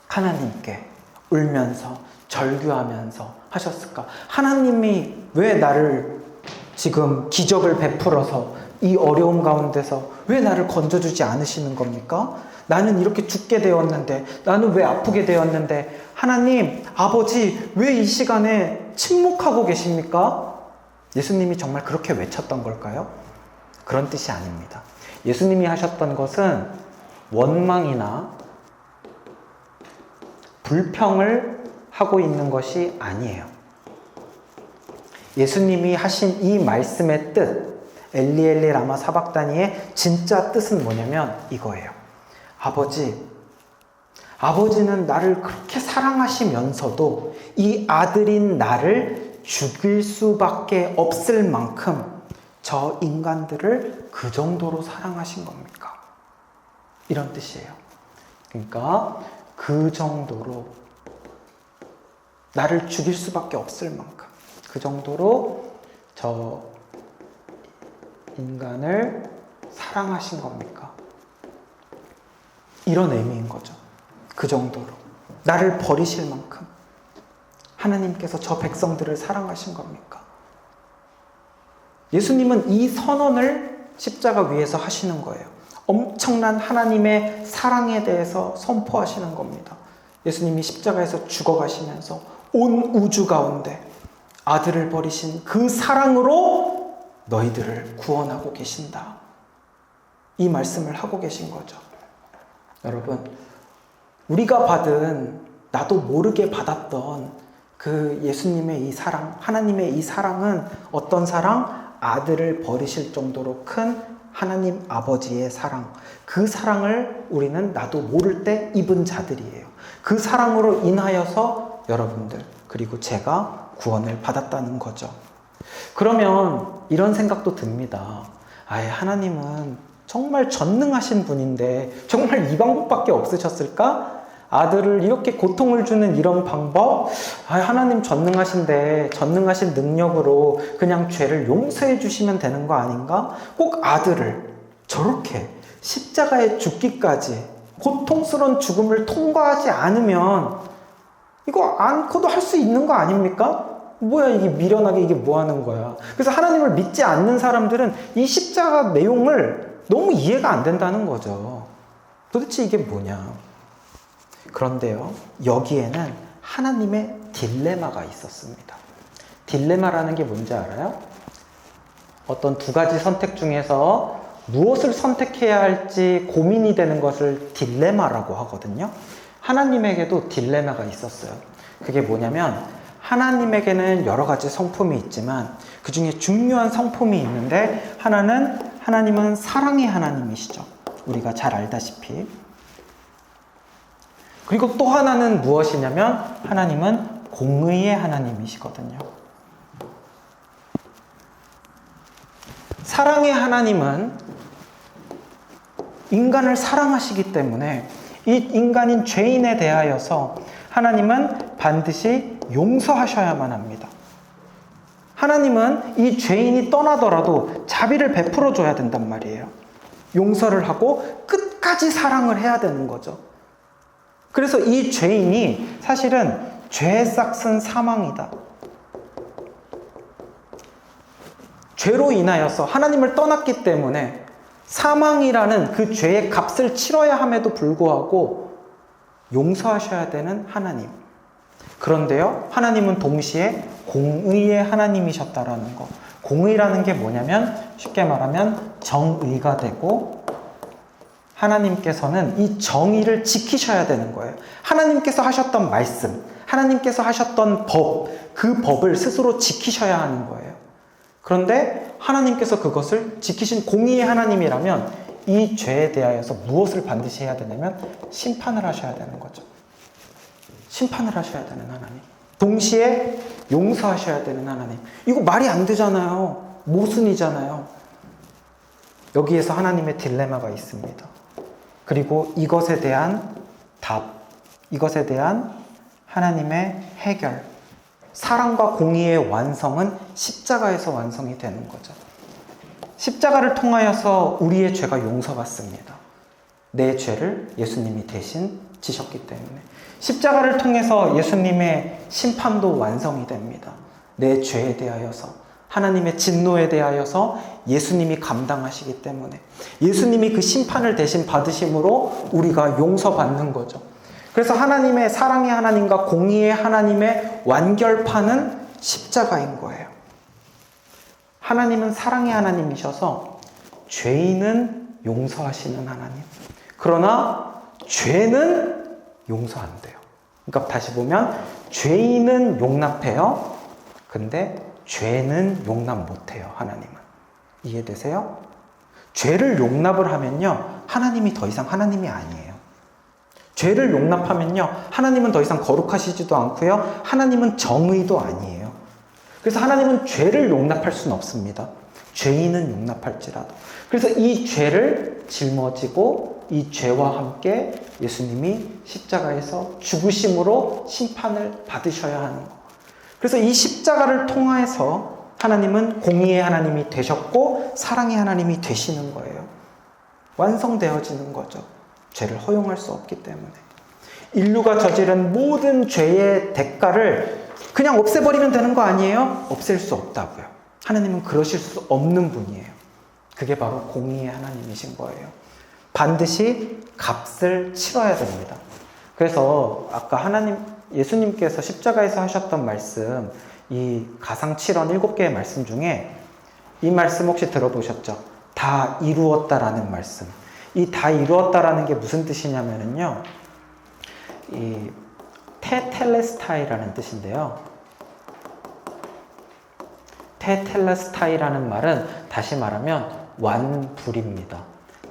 하나님께 울면서 절규하면서 하셨을까? 하나님이 왜 나를 지금 기적을 베풀어서 이 어려운 가운데서 왜 나를 건져주지 않으시는 겁니까? 나는 이렇게 죽게 되었는데, 나는 왜 아프게 되었는데, 하나님, 아버지, 왜 이 시간에 침묵하고 계십니까? 예수님이 정말 그렇게 외쳤던 걸까요? 그런 뜻이 아닙니다. 예수님이 하셨던 것은 원망이나 불평을 하고 있는 것이 아니에요. 예수님이 하신 이 말씀의 뜻, 엘리 엘리 라마 사박다니의 진짜 뜻은 뭐냐면 이거예요. 아버지는 나를 그렇게 사랑하시면서도 이 아들인 나를 죽일 수밖에 없을 만큼 저 인간들을 그 정도로 사랑하신 겁니까? 이런 뜻이에요. 그러니까 그 정도로 나를 죽일 수밖에 없을 만큼 그 정도로 저 인간을 사랑하신 겁니까? 이런 의미인 거죠. 그 정도로 나를 버리실 만큼 하나님께서 저 백성들을 사랑하신 겁니까? 예수님은 이 선언을 십자가 위에서 하시는 거예요. 엄청난 하나님의 사랑에 대해서 선포하시는 겁니다. 예수님이 십자가에서 죽어가시면서 온 우주 가운데 아들을 버리신 그 사랑으로 너희들을 구원하고 계신다. 이 말씀을 하고 계신 거죠. 여러분, 우리가 받은 나도 모르게 받았던 그 예수님의 이 사랑, 하나님의 이 사랑은 어떤 사랑? 아들을 버리실 정도로 큰 하나님 아버지의 사랑. 그 사랑을 우리는 나도 모를 때 입은 자들이에요. 그 사랑으로 인하여서 여러분들 그리고 제가 구원을 받았다는 거죠. 그러면 이런 생각도 듭니다. 하나님은 정말 전능하신 분인데 정말 이 방법밖에 없으셨을까? 아들을 이렇게 고통을 주는 이런 방법? 하나님 전능하신데 전능하신 능력으로 그냥 죄를 용서해 주시면 되는 거 아닌가? 꼭 아들을 저렇게 십자가에 죽기까지 고통스러운 죽음을 통과하지 않으면 이거 않고도 할 수 있는 거 아닙니까? 뭐야 이게 미련하게 이게 뭐 하는 거야. 그래서 하나님을 믿지 않는 사람들은 이 십자가 내용을 너무 이해가 안 된다는 거죠. 도대체 이게 뭐냐. 그런데요, 여기에는 하나님의 딜레마가 있었습니다. 딜레마라는 게 뭔지 알아요? 어떤 두 가지 선택 중에서 무엇을 선택해야 할지 고민이 되는 것을 딜레마라고 하거든요. 하나님에게도 딜레마가 있었어요. 그게 뭐냐면 하나님에게는 여러 가지 성품이 있지만 그 중에 중요한 성품이 있는데 하나님은 사랑의 하나님이시죠. 우리가 잘 알다시피. 그리고 또 하나는 무엇이냐면 하나님은 공의의 하나님이시거든요. 사랑의 하나님은 인간을 사랑하시기 때문에 이 인간인 죄인에 대하여서 하나님은 반드시 용서하셔야만 합니다. 하나님은 이 죄인이 떠나더라도 자비를 베풀어 줘야 된단 말이에요. 용서를 하고 끝까지 사랑을 해야 되는 거죠. 그래서 이 죄인이 사실은 죄의 싹은 사망이다. 죄로 인하여서 하나님을 떠났기 때문에 사망이라는 그 죄의 값을 치러야 함에도 불구하고 용서하셔야 되는 하나님. 그런데요, 하나님은 동시에 공의의 하나님이셨다라는 거. 공의라는 게 뭐냐면 쉽게 말하면 정의가 되고 하나님께서는 이 정의를 지키셔야 되는 거예요. 하나님께서 하셨던 말씀, 하나님께서 하셨던 법, 그 법을 스스로 지키셔야 하는 거예요. 그런데 하나님께서 그것을 지키신 공의의 하나님이라면 이 죄에 대하여서 무엇을 반드시 해야 되냐면 심판을 하셔야 되는 거죠. 심판을 하셔야 되는 하나님. 동시에 용서하셔야 되는 하나님. 이거 말이 안 되잖아요. 모순이잖아요. 여기에서 하나님의 딜레마가 있습니다. 그리고 이것에 대한 답, 이것에 대한 하나님의 해결, 사랑과 공의의 완성은 십자가에서 완성이 되는 거죠. 십자가를 통하여서 우리의 죄가 용서받습니다. 내 죄를 예수님이 대신 지셨기 때문에. 십자가를 통해서 예수님의 심판도 완성이 됩니다. 내 죄에 대하여서, 하나님의 진노에 대하여서 예수님이 감당하시기 때문에 예수님이 그 심판을 대신 받으심으로 우리가 용서받는 거죠. 그래서 하나님의 사랑의 하나님과 공의의 하나님의 완결판은 십자가인 거예요. 하나님은 사랑의 하나님이셔서 죄인은 용서하시는 하나님. 그러나 죄는 용서 안 돼요. 그러니까 다시 보면 죄인은 용납해요. 근데 죄는 용납 못해요. 하나님은. 이해되세요? 죄를 용납을 하면요, 하나님이 더 이상 하나님이 아니에요. 죄를 용납하면요, 하나님은 더 이상 거룩하시지도 않고요, 하나님은 정의도 아니에요. 그래서 하나님은 죄를 용납할 수는 없습니다. 죄인은 용납할지라도. 그래서 이 죄를 짊어지고 이 죄와 함께 예수님이 십자가에서 죽으심으로 심판을 받으셔야 하는 것. 그래서 이 십자가를 통해서 하나님은 공의의 하나님이 되셨고 사랑의 하나님이 되시는 거예요. 완성되어지는 거죠. 죄를 허용할 수 없기 때문에. 인류가 저지른 모든 죄의 대가를 그냥 없애버리면 되는 거 아니에요? 없앨 수 없다고요. 하나님은 그러실 수 없는 분이에요. 그게 바로 공의의 하나님이신 거예요. 반드시 값을 치러야 됩니다. 그래서 아까 예수님께서 십자가에서 하셨던 말씀, 이 가상칠언 7개의 말씀 중에 이 말씀 혹시 들어보셨죠? 다 이루었다라는 말씀. 이 다 이루었다라는 게 무슨 뜻이냐면요, 이 테텔레스타이라는 뜻인데요. 테텔레스타이라는 말은 다시 말하면 완불입니다.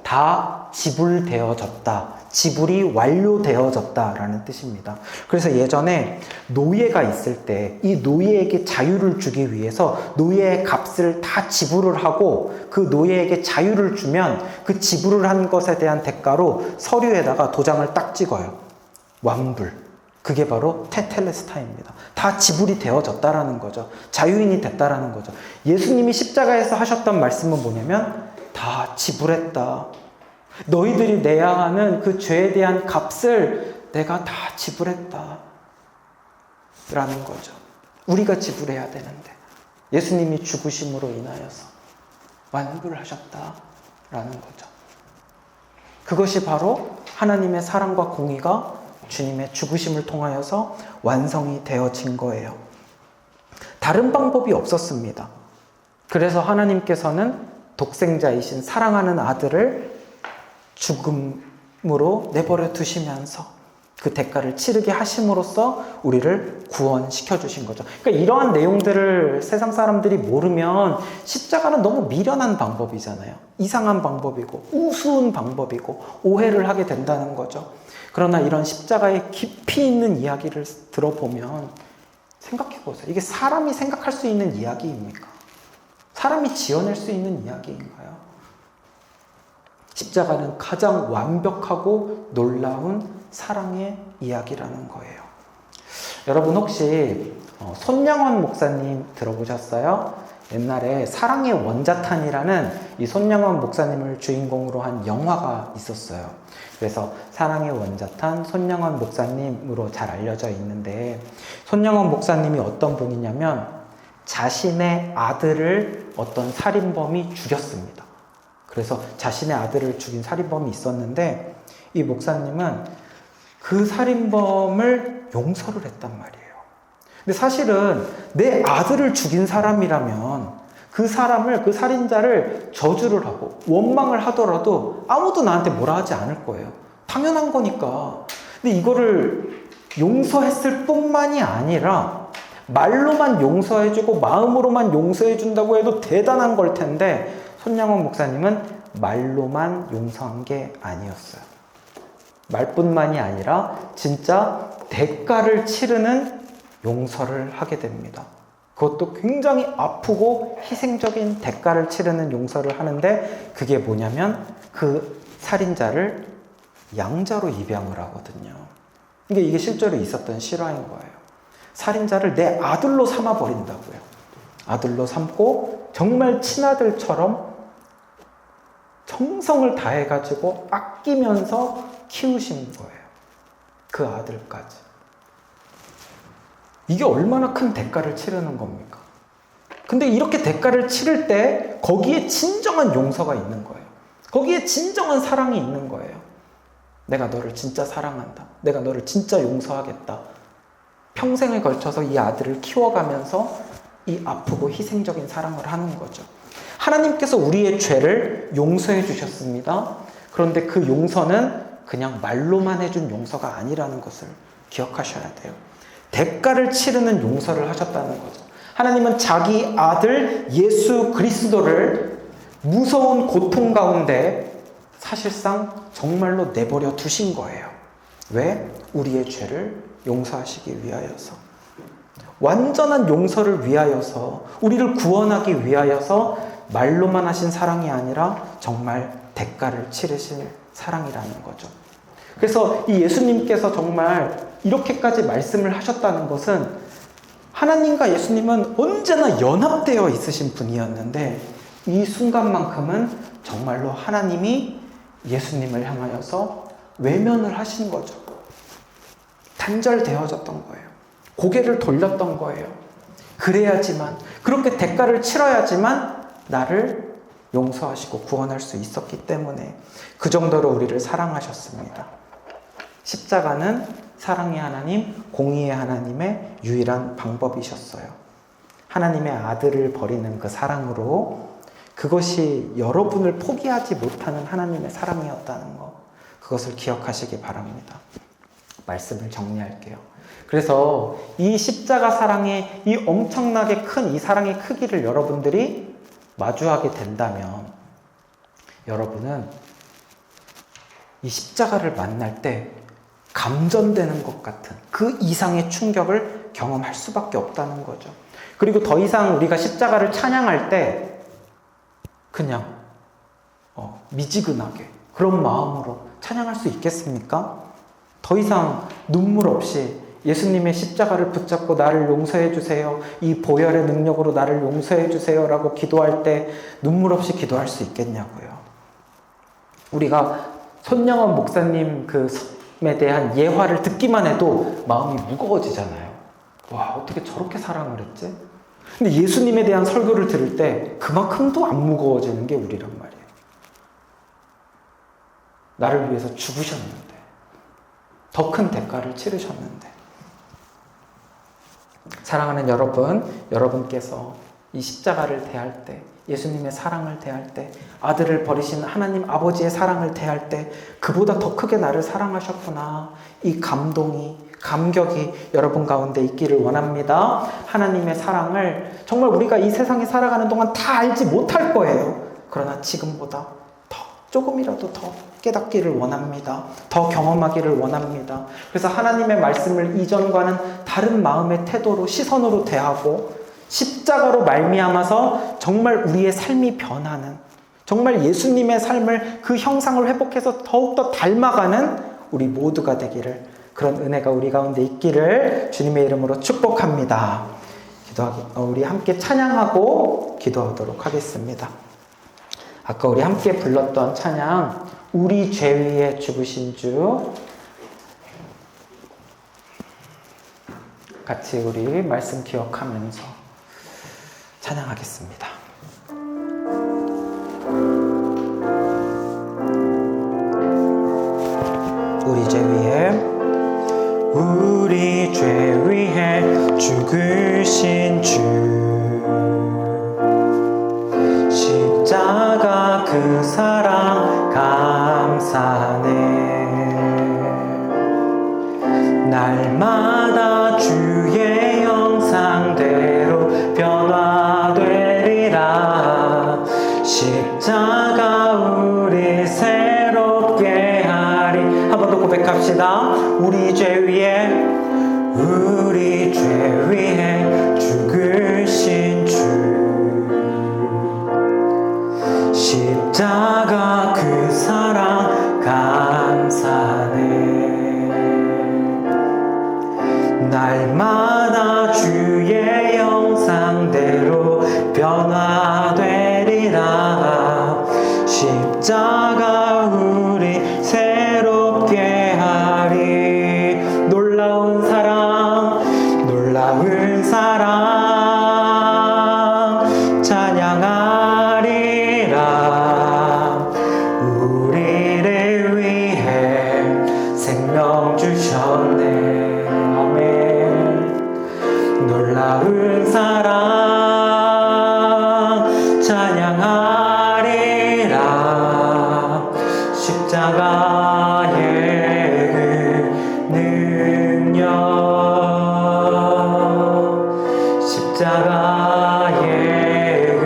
다 지불되어졌다, 지불이 완료되어졌다라는 뜻입니다. 그래서 예전에 노예가 있을 때 이 노예에게 자유를 주기 위해서 노예의 값을 다 지불을 하고 그 노예에게 자유를 주면 그 지불을 한 것에 대한 대가로 서류에다가 도장을 딱 찍어요. 완불. 그게 바로 테텔레스타입니다. 다 지불이 되어졌다라는 거죠. 자유인이 됐다라는 거죠. 예수님이 십자가에서 하셨던 말씀은 뭐냐면 다 지불했다. 너희들이 내야 하는 그 죄에 대한 값을 내가 다 지불했다 라는 거죠. 우리가 지불해야 되는데 예수님이 죽으심으로 인하여서 완불하셨다 라는 거죠. 그것이 바로 하나님의 사랑과 공의가 주님의 죽으심을 통하여서 완성이 되어진 거예요. 다른 방법이 없었습니다. 그래서 하나님께서는 독생자이신 사랑하는 아들을 죽음으로 내버려 두시면서 그 대가를 치르게 하심으로써 우리를 구원시켜 주신 거죠. 그러니까 이러한 내용들을 세상 사람들이 모르면 십자가는 너무 미련한 방법이잖아요. 이상한 방법이고 우스운 방법이고 오해를 하게 된다는 거죠. 그러나 이런 십자가의 깊이 있는 이야기를 들어보면 생각해 보세요. 이게 사람이 생각할 수 있는 이야기입니까? 사람이 지어낼 수 있는 이야기인가요? 십자가는 가장 완벽하고 놀라운 사랑의 이야기라는 거예요. 여러분 혹시 손양원 목사님 들어보셨어요? 옛날에 사랑의 원자탄이라는 이 손양원 목사님을 주인공으로 한 영화가 있었어요. 그래서 사랑의 원자탄 손양원 목사님으로 잘 알려져 있는데, 손양원 목사님이 어떤 분이냐면 자신의 아들을 어떤 살인범이 죽였습니다. 그래서 자신의 아들을 죽인 살인범이 있었는데 이 목사님은 그 살인범을 용서를 했단 말이에요. 근데 사실은 내 아들을 죽인 사람이라면 그 사람을, 그 살인자를 저주를 하고 원망을 하더라도 아무도 나한테 뭐라 하지 않을 거예요. 당연한 거니까. 근데 이거를 용서했을 뿐만이 아니라 말로만 용서해주고 마음으로만 용서해준다고 해도 대단한 걸 텐데 손양원 목사님은 말로만 용서한 게 아니었어요. 말뿐만이 아니라 진짜 대가를 치르는 용서를 하게 됩니다. 그것도 굉장히 아프고 희생적인 대가를 치르는 용서를 하는데 그게 뭐냐면 그 살인자를 양자로 입양을 하거든요. 이게 실제로 있었던 실화인 거예요. 살인자를 내 아들로 삼아버린다고요. 아들로 삼고 정말 친아들처럼 정성을 다해가지고 아끼면서 키우신 거예요. 그 아들까지. 이게 얼마나 큰 대가를 치르는 겁니까? 근데 이렇게 대가를 치를 때 거기에 진정한 용서가 있는 거예요. 거기에 진정한 사랑이 있는 거예요. 내가 너를 진짜 사랑한다. 내가 너를 진짜 용서하겠다. 평생을 걸쳐서 이 아들을 키워가면서 이 아프고 희생적인 사랑을 하는 거죠. 하나님께서 우리의 죄를 용서해 주셨습니다. 그런데 그 용서는 그냥 말로만 해준 용서가 아니라는 것을 기억하셔야 돼요. 대가를 치르는 용서를 하셨다는 거죠. 하나님은 자기 아들 예수 그리스도를 무서운 고통 가운데 사실상 정말로 내버려 두신 거예요. 왜? 우리의 죄를 용서하시기 위하여서. 완전한 용서를 위하여서, 우리를 구원하기 위하여서 말로만 하신 사랑이 아니라 정말 대가를 치르실 사랑이라는 거죠. 그래서 이 예수님께서 정말 이렇게까지 말씀을 하셨다는 것은 하나님과 예수님은 언제나 연합되어 있으신 분이었는데 이 순간만큼은 정말로 하나님이 예수님을 향하여서 외면을 하신 거죠. 단절되어졌던 거예요. 고개를 돌렸던 거예요. 그래야지만, 그렇게 대가를 치러야지만 나를 용서하시고 구원할 수 있었기 때문에 그 정도로 우리를 사랑하셨습니다. 십자가는 사랑의 하나님, 공의의 하나님의 유일한 방법이셨어요. 하나님의 아들을 버리는 그 사랑으로 그것이 여러분을 포기하지 못하는 하나님의 사랑이었다는 것, 그것을 기억하시기 바랍니다. 말씀을 정리할게요. 그래서 이 십자가 사랑의 이 엄청나게 큰 이 사랑의 크기를 여러분들이 마주하게 된다면 여러분은 이 십자가를 만날 때 감전되는 것 같은 그 이상의 충격을 경험할 수밖에 없다는 거죠. 그리고 더 이상 우리가 십자가를 찬양할 때 그냥 미지근하게 그런 마음으로 찬양할 수 있겠습니까? 더 이상 눈물 없이 예수님의 십자가를 붙잡고 나를 용서해 주세요, 이 보혈의 능력으로 나를 용서해 주세요 라고 기도할 때 눈물 없이 기도할 수 있겠냐고요. 우리가 손영원 목사님 그 삶에 대한 예화를 듣기만 해도 마음이 무거워지잖아요. 와, 어떻게 저렇게 사랑을 했지? 근데 예수님에 대한 설교를 들을 때 그만큼도 안 무거워지는 게 우리란 말이에요. 나를 위해서 죽으셨는데, 더 큰 대가를 치르셨는데. 사랑하는 여러분, 여러분께서 이 십자가를 대할 때, 예수님의 사랑을 대할 때, 아들을 버리신 하나님 아버지의 사랑을 대할 때 그보다 더 크게 나를 사랑하셨구나, 이 감격이 여러분 가운데 있기를 원합니다. 하나님의 사랑을 정말 우리가 이 세상에 살아가는 동안 다 알지 못할 거예요. 그러나 지금보다 조금이라도 더 깨닫기를 원합니다. 더 경험하기를 원합니다. 그래서 하나님의 말씀을 이전과는 다른 마음의 태도로, 시선으로 대하고 십자가로 말미암아서 정말 우리의 삶이 변하는, 정말 예수님의 삶을, 그 형상을 회복해서 더욱더 닮아가는 우리 모두가 되기를, 그런 은혜가 우리 가운데 있기를 주님의 이름으로 축복합니다. 우리 함께 찬양하고 기도하도록 하겠습니다. 아까 우리 함께 불렀던 찬양, 우리 죄 위에 죽으신 주, 같이 우리 말씀 기억하면서 찬양하겠습니다. 우리 죄 위에 죽으신 주, 십자가 그 사랑 감사네. 날마다 주의 형상대로 변화되리라. 십자가 우리 새롭게 하리. 한 번 더 고백합시다. 우리 죄 위에 죽으신 주, 십자가 그 사랑 감사네. 날마다 주의 형상대로 변화되리라. 십자가 우리 새롭게 하리. 놀라운 사랑 찬양하리라. 우리를 위해 생명 주셨네. 아멘. 놀라운 사랑 찬양하리라. 십자가의 그 능력, 십자가의 그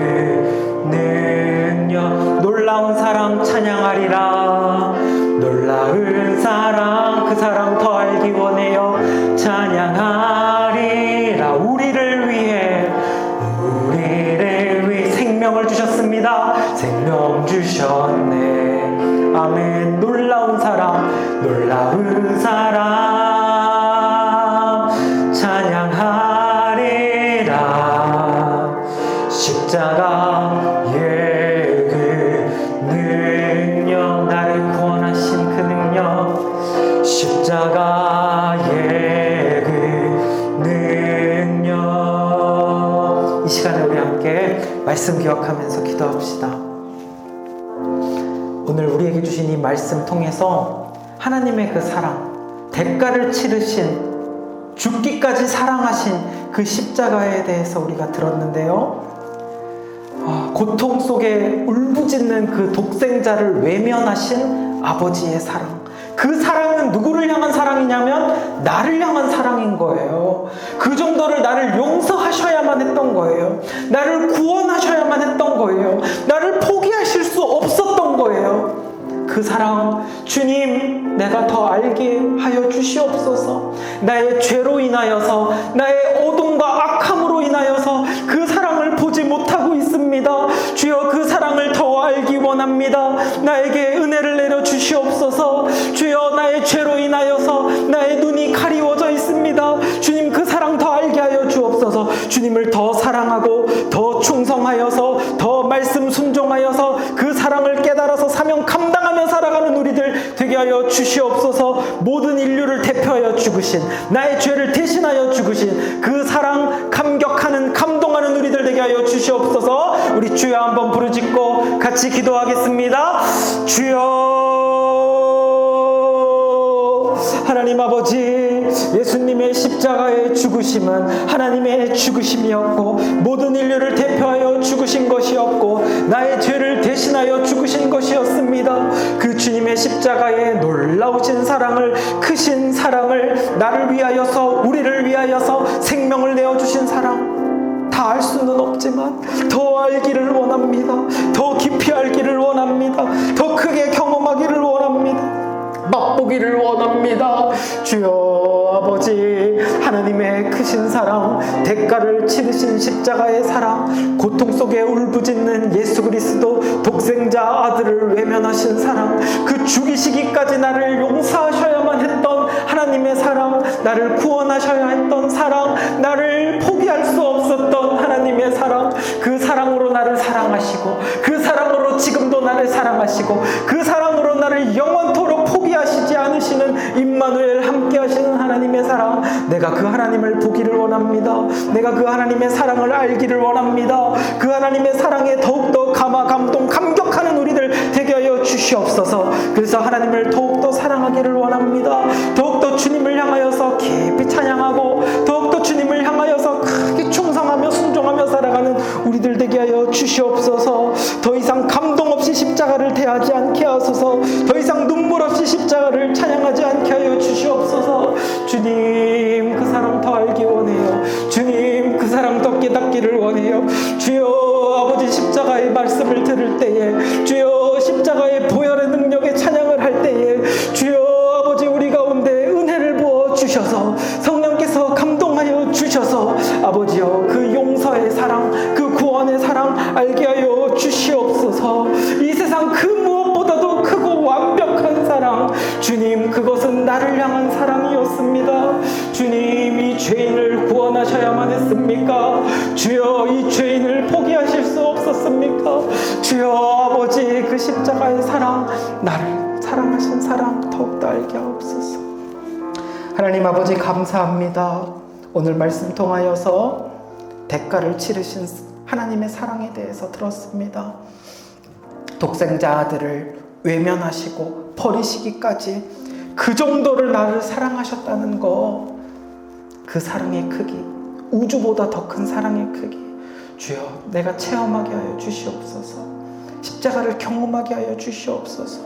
능력. 놀라운 사랑 찬양하리라. 놀라운 사랑, 그 사랑 더 알기 원해요. 찬양하리라. 우리를 위해 생명을 주셨습니다. 생명 주셨네. 아멘. 놀라운 사랑 찬양하리라. 십자가의 그 능력, 나를 구원하신 그 능력, 십자가의 그 능력. 이 시간에 우리 함께 말씀 기억하면서 기도합시다. 오늘 우리에게 주신 이 말씀 통해서 하나님의 그 사랑, 대가를 치르신, 죽기까지 사랑하신 그 십자가에 대해서 우리가 들었는데요. 고통 속에 울부짖는 그 독생자를 외면하신 아버지의 사랑, 그 사랑은 누구를 향한 사랑이냐면 나를 향한 사랑인 거예요. 그 정도를 나를 용서하셔야만 했던 거예요. 나를 구원하셔야만 했던 거예요. 나를 포기하실 수 없었던 거예요. 그 사랑 주님 내가 더 알게 하여 주시옵소서. 나의 죄로 인하여서 나의 어둠과 악함으로 인하여서 그 사랑을 보지 못하고 있습니다. 주여 그 사랑을 더 알기 원합니다. 나에게 은혜를 내려 주시옵소서. 주여 나의 죄로 인하여서 나의 눈이 가리워져 있습니다. 주님 그 사랑 더 알게 하여 주옵소서. 주님을 더 사랑하고 더 충성하여서 더 말씀 순종하여서 그 사랑을 깨달아서 사명 감당하며 살아가는 우리들 되게 하여 주시옵소서. 모든 인류를 대표하여 죽으신 나의 죄를 대신하여 죽으신 그 사랑 감격하는 감동하는 우리들 되게 하여 주시옵소서. 우리 주여 한번 부르짖고 같이 기도하겠습니다. 주여 하나님 아버지, 예수님의 십자가의 죽으심은 하나님의 죽으심이었고 모든 인류를 대표하여 죽으신 것이었고 나의 죄를 대신하여 죽으신 것이었습니다. 그 주님의 십자가의 놀라우신 사랑을, 크신 사랑을, 나를 위하여서 우리를 위하여서 생명을 내어주신 사랑 다 알 수는 없지만 더 알기를 원합니다. 더 깊이 알기를 원합니다. 더 크게 경험하기를 원합니다. 맛보기를 원합니다. 주여 아버지, 하나님의 크신 사랑, 대가를 치르신 십자가의 사랑, 고통 속에 울부짖는 예수 그리스도 독생자 아들을 외면하신 사랑, 그 죽이시기까지 나를 용서하셔야만 했던 하나님의 사랑, 나를 구원하셔야 했던 사랑, 나를 포기할 수 없었던 하나님의 사랑, 그 사랑으로 나를 사랑하시고 그 사랑으로 지금도 나를 사랑하시고 그 사랑으로 나를 영원토록 포기하시지 않으시는 임마누엘 함께 하시는 하나님의 사랑, 내가 그 하나님을 보기를 원합니다. 내가 그 하나님의 사랑을 알기를 원합니다. 그 하나님의 사랑에 더욱더 감동 감격하는 우리들 되게 하여 주시옵소서. 그래서 하나님을 더욱더 사랑하기를 원합니다. 더욱더 주님을 향하여서 깊이 찬양하고 더욱더 주님을 향하여서 크게 충성하며 순종하며 살아가는 우리들 되게 하여 주시옵소서. 더 이상 감동 없이 십자가를 대하지 않게 하소서. 더 이상 눈물 없이 십자가를 찬양하지 않게 하여 주시옵소서. 주님 그 사랑 더 알기 원해요. 주님 그 사랑 더 깨닫기를 원해요. 주여 아버지, 십자가의 말씀을 들을 때에, 주여 십자가의 보혈의 능력에 찬양을 할 때에, 주여 아버지 우리 가운데 은혜를 부어 주셔서 성령께서 감동하여 주셔서 아버지여 그 용서의 사랑, 그 구원의 사랑 알게 하여 주시옵소서. 이 세상 그 무엇보다도 크고 완벽한 사랑, 주님 그것은 나를 향한 사랑이었습니다. 주님 이 죄인을 구원하셔야만 했습니까? 주여 이 죄인을 포기하실 수 없었습니까? 주여 아버지 그 십자가의 사랑, 나를 사랑하신 사랑 더욱더 알게 하옵소서. 하나님 아버지 감사합니다. 오늘 말씀 통하여서 대가를 치르신 하나님의 사랑에 대해서 들었습니다. 독생자 아들을 외면하시고 버리시기까지 그 정도를 나를 사랑하셨다는 거, 그 사랑의 크기, 우주보다 더 큰 사랑의 크기, 주여 내가 체험하게 하여 주시옵소서. 십자가를 경험하게 하여 주시옵소서.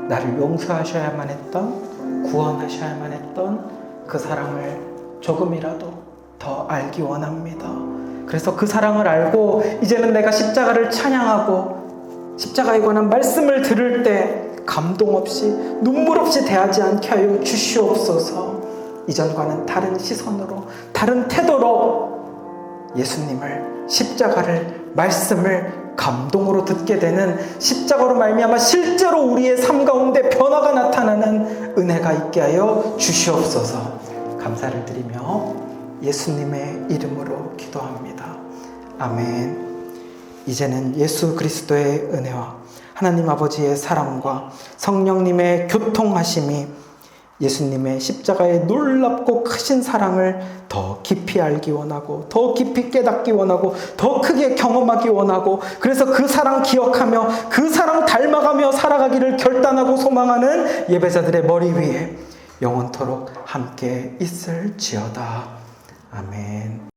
나를 용서하셔야만 했던, 구원하셔야만 했던 그 사랑을 조금이라도 더 알기 원합니다. 그래서 그 사랑을 알고 이제는 내가 십자가를 찬양하고 십자가에 관한 말씀을 들을 때 감동 없이 눈물 없이 대하지 않게 하여 주시옵소서. 이전과는 다른 시선으로, 다른 태도로 예수님을, 십자가를, 말씀을 감동으로 듣게 되는, 십자가로 말미암아 실제로 우리의 삶 가운데 변화가 나타나는 은혜가 있게 하여 주시옵소서. 감사를 드리며 예수님의 이름으로 기도합니다. 아멘. 이제는 예수 그리스도의 은혜와 하나님 아버지의 사랑과 성령님의 교통하심이 예수님의 십자가의 놀랍고 크신 사랑을 더 깊이 알기 원하고 더 깊이 깨닫기 원하고 더 크게 경험하기 원하고, 그래서 그 사랑 기억하며 그 사랑 닮아가며 살아가기를 결단하고 소망하는 예배자들의 머리 위에 영원토록 함께 있을지어다. 아멘.